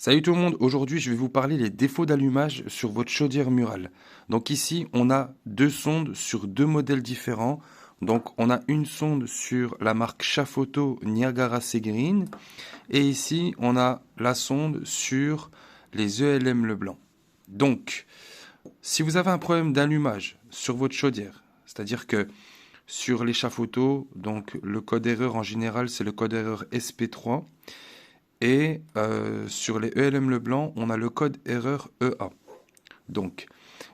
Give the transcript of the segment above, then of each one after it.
Salut tout le monde, aujourd'hui je vais vous parler des défauts d'allumage sur votre chaudière murale. Donc ici on a deux sondes sur deux modèles différents. Donc on a une sonde sur la marque Chafoto Niagara Segreen et ici on a la sonde sur les ELM Leblanc. Donc si vous avez un problème d'allumage sur votre chaudière, c'est-à-dire que sur l'échafauto, donc le code erreur en général c'est le code erreur SP3. Et sur les ELM Leblanc, on a le code erreur EA. Donc,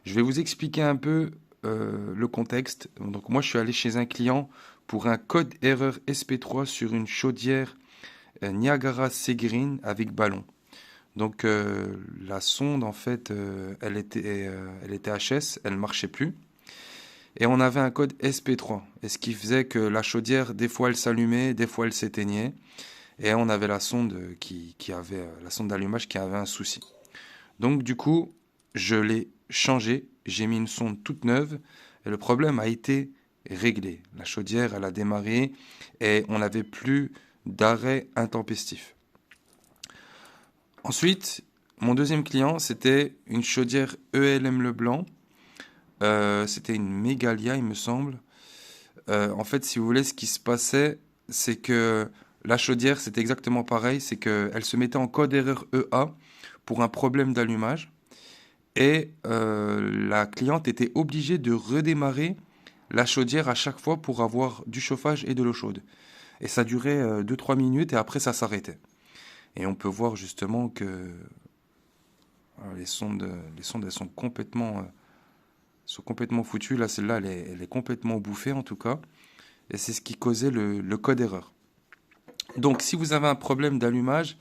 je vais vous expliquer un peu le contexte. Donc, moi, je suis allé chez un client pour un code erreur SP3 sur une chaudière Niagara Segreen avec ballon. Donc, la sonde, en fait, elle était HS, elle ne marchait plus. Et on avait un code SP3. Et ce qui faisait que la chaudière, des fois, elle s'allumait, des fois, elle s'éteignait. Et on avait la sonde qui avait la sonde d'allumage qui avait un souci. Donc du coup, je l'ai changé, j'ai mis une sonde toute neuve et le problème a été réglé. La chaudière, elle a démarré et on n'avait plus d'arrêt intempestif. Ensuite, mon deuxième client, c'était une chaudière ELM Leblanc. C'était une Megalia, il me semble. En fait, si vous voulez, ce qui se passait, c'est que la chaudière, c'était exactement pareil, c'est qu'elle se mettait en code erreur EA pour un problème d'allumage. Et la cliente était obligée de redémarrer la chaudière à chaque fois pour avoir du chauffage et de l'eau chaude. Et ça durait 2-3 minutes et après ça s'arrêtait. Et on peut voir justement que les sondes elles sont complètement foutues. Là, celle-là, elle est complètement bouffée en tout cas. Et c'est ce qui causait le code erreur. Donc, si vous avez un problème d'allumage,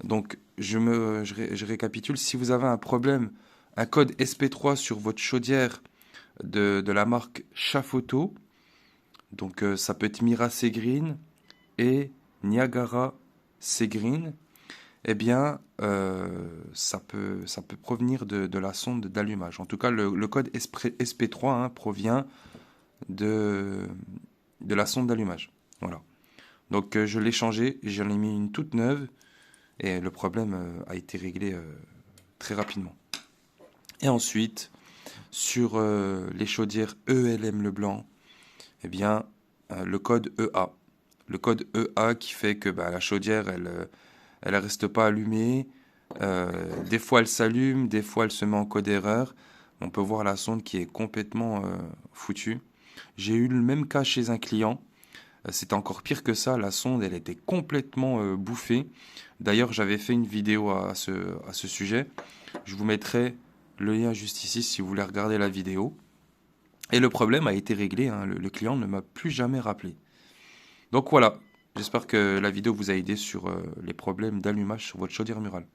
donc je récapitule, si vous avez un problème, un code SP3 sur votre chaudière de la marque Chafoto, donc ça peut être Mira Segreen et Niagara Segreen, eh bien ça peut provenir de la sonde d'allumage. En tout cas, le code SP3 provient de, de la sonde d'allumage. Voilà. Donc je l'ai changé, j'en ai mis une toute neuve et le problème a été réglé très rapidement. Et ensuite, sur les chaudières ELM Leblanc, eh bien le code EA. Le code EA qui fait que la chaudière, elle reste pas allumée. Des fois, elle s'allume, des fois, elle se met en code erreur. On peut voir la sonde qui est complètement foutue. J'ai eu le même cas chez un client. C'était encore pire que ça, la sonde, elle était complètement bouffée. D'ailleurs, j'avais fait une vidéo à ce sujet. Je vous mettrai le lien juste ici si vous voulez regarder la vidéo. Et le problème a été réglé, hein. Le client ne m'a plus jamais rappelé. Donc voilà, j'espère que la vidéo vous a aidé sur les problèmes d'allumage sur votre chaudière murale.